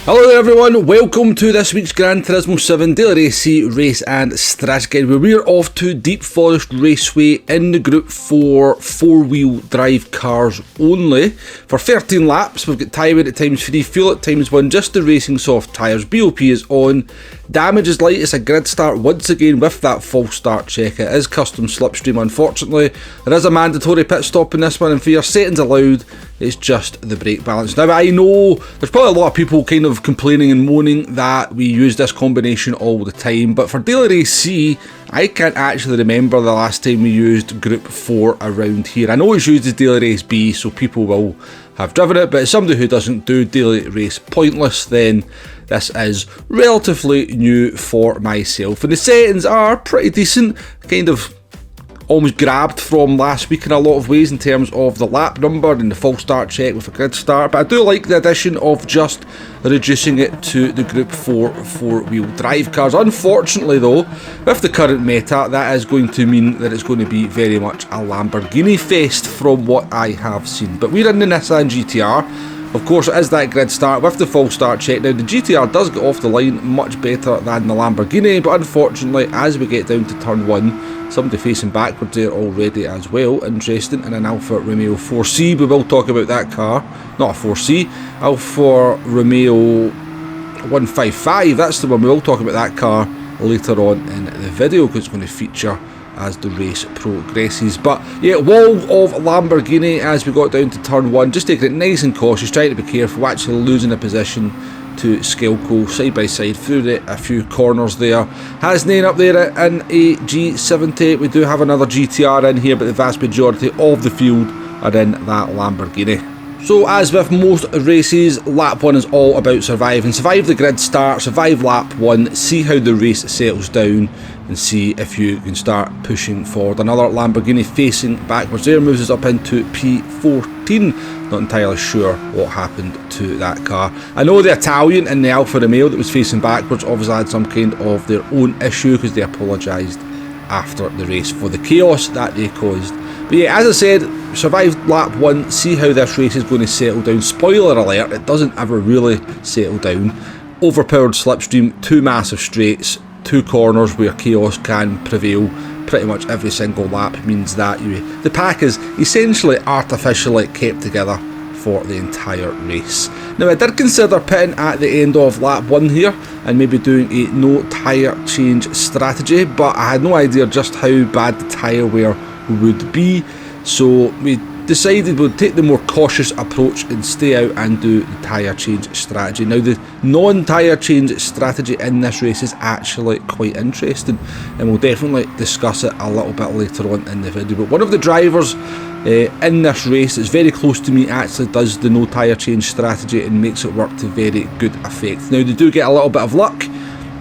Hello there everyone, welcome to this week's Gran Turismo 7 Daily racing race and strategy guide, where we're off to Deep Forest Raceway in the Group 4 4-wheel drive cars only for 13 laps. We've got tyre weight at ×3, fuel at ×1, just the racing soft tyres, BOP is on, damage is light, it's a grid start once again with that false start check. It is custom slipstream unfortunately, there is a mandatory pit stop in this one, and for your settings allowed, it's just the brake balance. Now I know there's probably a lot of people kind of complaining and moaning that we use this combination all the time, but for Daily Race C, I can't actually remember the last time we used Group 4 around here. I know it's used as Daily Race B, so people will have driven it, but as somebody who doesn't do Daily Race Pointless, then this is relatively new for myself. And the settings are pretty decent, kind of almost grabbed from last week in a lot of ways in terms of the lap number and the false start check with a grid start, but I do like the addition of just reducing it to the Group 4 4-wheel drive cars. Unfortunately though, with the current meta, that is going to mean that it's going to be very much a Lamborghini fest from what I have seen. But we're in the Nissan GTR. Of course, it is that grid start with the false start check. Now, the GTR does get off the line much better than the Lamborghini, but unfortunately, as we get down to turn 1, somebody facing backwards there already as well. Interesting, in an Alfa Romeo 4C. We will talk about that car. Not a 4C, Alfa Romeo 155. That's the one. We will talk about that car later on in the video because it's going to feature as the race progresses. But yeah, wall of Lamborghini as we got down to turn 1, just taking it nice and cautious, trying to be careful, actually losing a position to Skelco side by side through a few corners there. Hasnain up there in a G70. We do have another GTR in here, but the vast majority of the field are in that Lamborghini. So as with most races, lap 1 is all about surviving. Survive the grid start, survive lap 1, see how the race settles down, and see if you can start pushing forward. Another Lamborghini facing backwards there moves us up into P14. Not entirely sure what happened to that car. I know the Italian in the Alfa Romeo that was facing backwards obviously had some kind of their own issue because they apologised after the race for the chaos that they caused. But yeah, as I said, survived lap 1, see how this race is going to settle down. Spoiler alert, it doesn't ever really settle down. Overpowered slipstream, 2 massive straights, 2 corners where chaos can prevail. Pretty much every single lap means that the pack is essentially artificially kept together for the entire race. Now I did consider pitting at the end of lap 1 here and maybe doing a no tyre change strategy, but I had no idea just how bad the tyre wear would be, so we decided we'd take the more cautious approach and stay out and do the tyre change strategy. Now the non-tyre change strategy in this race is actually quite interesting, and we'll definitely discuss it a little bit later on in the video. But one of the drivers in this race that's very close to me actually does the no tyre change strategy and makes it work to very good effect. Now they do get a little bit of luck,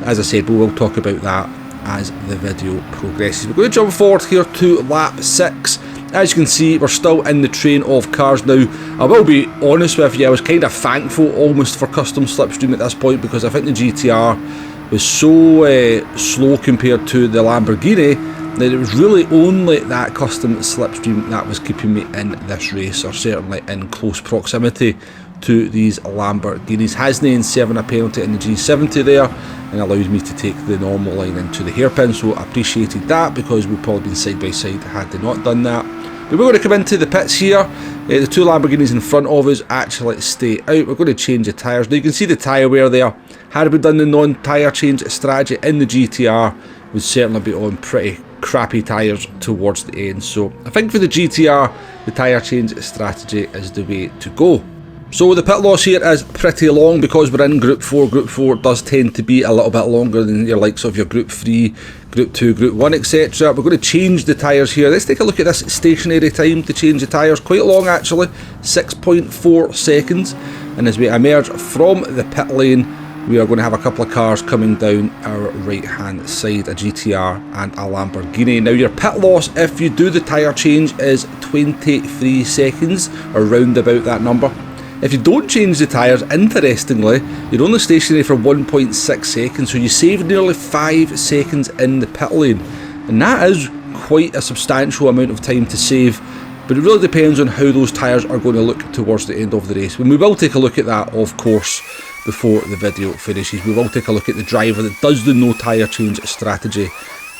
as I said, but we'll talk about that as the video progresses. We're going to jump forward here to lap 6. As you can see, we're still in the train of cars now. I will be honest with you, I was kind of thankful almost for custom slipstream at this point, because I think the GTR was so slow compared to the Lamborghini that it was really only that custom slipstream that was keeping me in this race, or certainly in close proximity to these Lamborghinis. Hasnain serving a penalty in the G70 there and allows me to take the normal line into the hairpin, so I appreciated that because we've probably been side by side had they not done that. But we're going to come into the pits here. The 2 Lamborghinis in front of us actually stay out. We're going to change the tyres. Now you can see the tyre wear there. Had we done the non-tyre change strategy in the GTR, we'd certainly be on pretty crappy tyres towards the end. So I think for the GTR, the tyre change strategy is the way to go. So the pit loss here is pretty long because we're in Group 4. Group 4 does tend to be a little bit longer than your likes of your Group 3, Group 2, Group 1, etc. We're going to change the tyres here. Let's take a look at this stationary time to change the tyres. Quite long actually, 6.4 seconds. And as we emerge from the pit lane, we are going to have a couple of cars coming down our right hand side, a GTR and a Lamborghini. Now your pit loss if you do the tyre change is 23 seconds, or round about that number. If you don't change the tyres, interestingly, you're only stationary for 1.6 seconds, so you save nearly 5 seconds in the pit lane. And that is quite a substantial amount of time to save, but it really depends on how those tyres are going to look towards the end of the race. And we will take a look at that, of course. before the video finishes. We will take a look at the driver that does the no tyre change strategy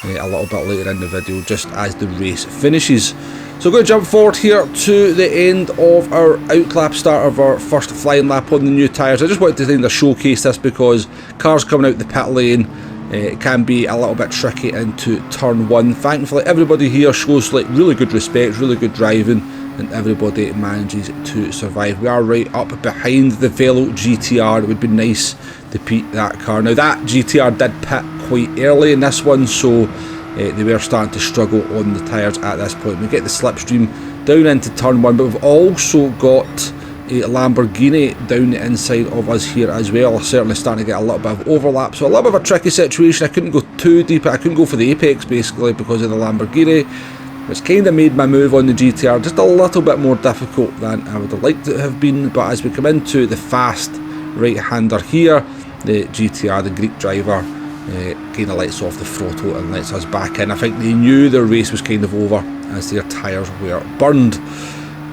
a little bit later in the video, just as the race finishes. So we're going to jump forward here to the end of our outlap, start of our first flying lap on the new tyres. I just wanted to kind of showcase this because cars coming out the pit lane, it can be a little bit tricky into turn 1. Thankfully everybody here shows like really good respect, really good driving, and everybody manages to survive. We are right up behind the Velo GTR. It would be nice to beat that car. Now that GTR did pit quite early in this one, so they were starting to struggle on the tyres at this point. We get the slipstream down into turn 1, but we've also got a Lamborghini down the inside of us here as well. Certainly starting to get a little bit of overlap, so a little bit of a tricky situation. I couldn't go too deep, I couldn't go for the apex basically because of the Lamborghini, which kind of made my move on the GTR just a little bit more difficult than I would have liked it to have been. But as we come into the fast right-hander here, the GTR, the Greek driver, kind of lets off the throttle and lets us back in. I think they knew their race was kind of over as their tyres were burned.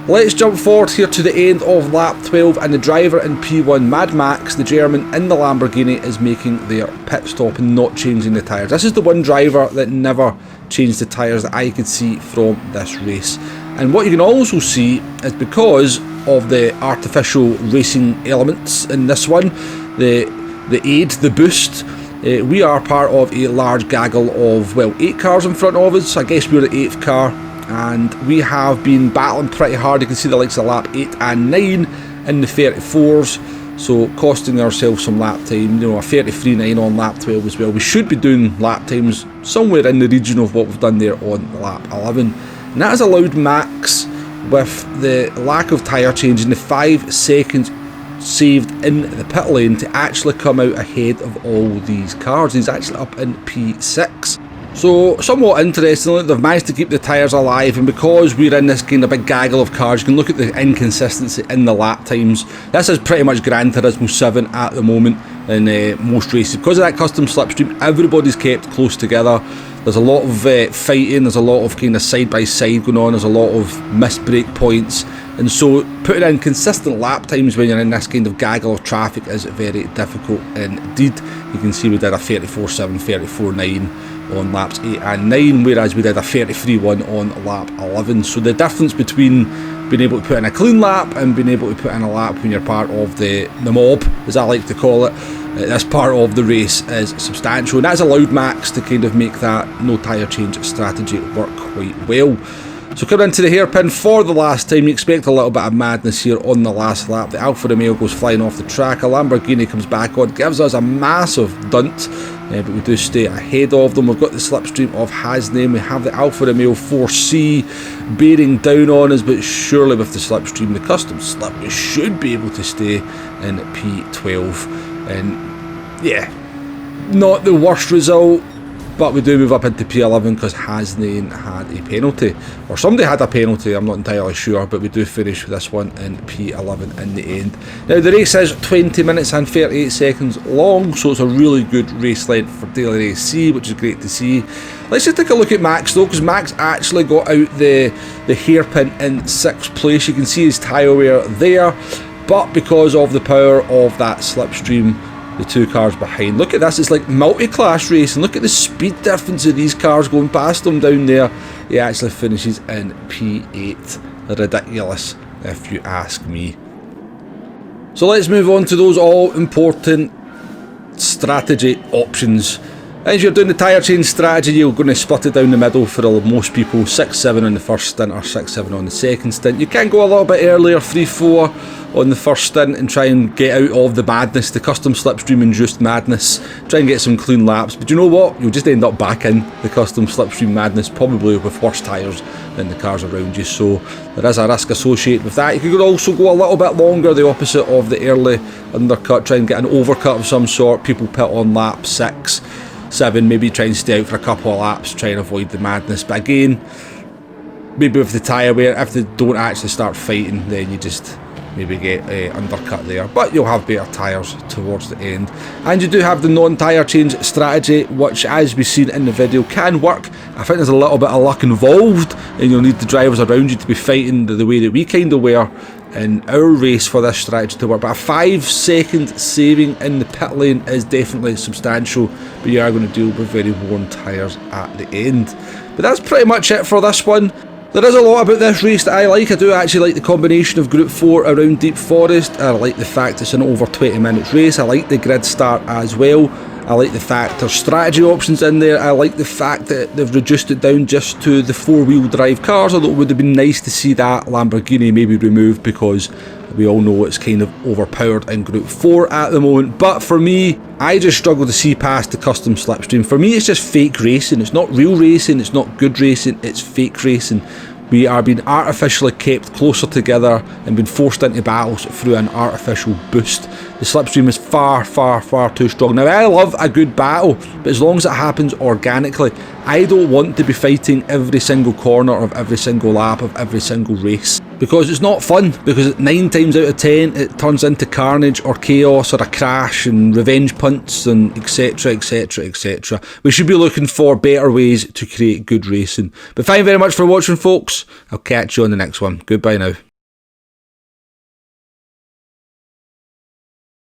Let's jump forward here to the end of lap 12, and the driver in P1, Mad Max, the German in the Lamborghini, is making their pit stop and not changing the tyres. This is the one driver that never changed the tyres that I could see from this race. And what you can also see is because of the artificial racing elements in this one, the aid, the boost, we are part of a large gaggle of, well, 8 cars in front of us. I guess we're the 8th car, and we have been battling pretty hard. You can see the likes of lap 8 and 9 in the 34s, so costing ourselves some lap time. You know, a 33.9 on lap 12 as well. We should be doing lap times somewhere in the region of what we've done there on lap 11, and that has allowed Max, with the lack of tyre changing, the 5 seconds saved in the pit lane, to actually come out ahead of all these cars. He's actually up in P6. So somewhat interestingly, they've managed to keep the tyres alive, and because we're in this kind of big gaggle of cars, you can look at the inconsistency in the lap times. This is pretty much Gran Turismo 7 at the moment in most races. Because of that custom slipstream, everybody's kept close together. There's a lot of fighting, there's a lot of kind of side by side going on, there's a lot of missed break points, and so putting in consistent lap times when you're in this kind of gaggle of traffic is very difficult indeed. You can see we did a 34.7, 34.9 on laps 8 and 9, whereas we did a 33.1 on lap 11. So the difference between being able to put in a clean lap and being able to put in a lap when you're part of the mob, as I like to call it, this part of the race, is substantial, and that's allowed Max to kind of make that no tyre change strategy work quite well. So coming into the hairpin for the last time, you expect a little bit of madness here on the last lap. The Alfa Romeo goes flying off the track, a Lamborghini comes back on, gives us a massive dunt, but we do stay ahead of them. We've got the slipstream of Hasname, we have the Alfa Romeo 4C bearing down on us, but surely with the slipstream, the custom slip, we should be able to stay in P12. And yeah, not the worst result, but we do move up into P11 because Hasnane had a penalty, or somebody had a penalty, I'm not entirely sure, but we do finish this one in P11 in the end. Now the race is 20 minutes and 38 seconds long, so it's a really good race length for Daily racec, which is great to see. Let's just take a look at Max though, because Max actually got out the hairpin in 6th place. You can see his tyre wear there, but because of the power of that slipstream, the 2 cars behind. Look at this, it's like multi-class racing. Look at the speed difference of these cars going past him down there. He actually finishes in P8. Ridiculous, if you ask me. So let's move on to those all-important strategy options. As you're doing the tyre change strategy, you're going to split it down the middle for most people. 6-7 on the first stint or 6-7 on the second stint. You can go a little bit earlier, 3-4 on the first stint, and try and get out of the madness, the custom slipstream induced madness. Try and get some clean laps, but you know what? You'll just end up back in the custom slipstream madness, probably with worse tyres than the cars around you, so there is a risk associated with that. You could also go a little bit longer, the opposite of the early undercut, try and get an overcut of some sort. People pit on lap 6, 7, maybe try and stay out for a couple of laps, try and avoid the madness. But again, maybe with the tyre wear, if they don't actually start fighting, then you just maybe get undercut there, but you'll have better tyres towards the end. And you do have the non-tyre change strategy, which, as we've seen in the video, can work. I think there's a little bit of luck involved, and you'll need the drivers around you to be fighting the way that we kind of were in our race for this strategy to work. But a 5-second saving in the pit lane is definitely substantial, but you are going to deal with very worn tyres at the end. But that's pretty much it for this one. There is a lot about this race that I like. I do actually like the combination of Group 4 around Deep Forest. I like the fact it's an over 20 minutes race. I like the grid start as well. I like the fact there's strategy options in there. I like the fact that they've reduced it down just to the 4-wheel drive cars, although it would have been nice to see that Lamborghini maybe removed, because we all know it's kind of overpowered in Group 4 at the moment. But for me, I just struggle to see past the custom slipstream. For me, it's just fake racing. It's not real racing, it's not good racing, it's fake racing. We are being artificially kept closer together and being forced into battles through an artificial boost. The slipstream is far, far, far too strong. Now, I love a good battle, but as long as it happens organically, I don't want to be fighting every single corner of every single lap of every single race, because it's not fun, because 9 times out of 10 it turns into carnage or chaos or a crash and revenge punts and etc, etc, etc. We should be looking for better ways to create good racing. But thank you very much for watching, folks. I'll catch you on the next one. Goodbye now.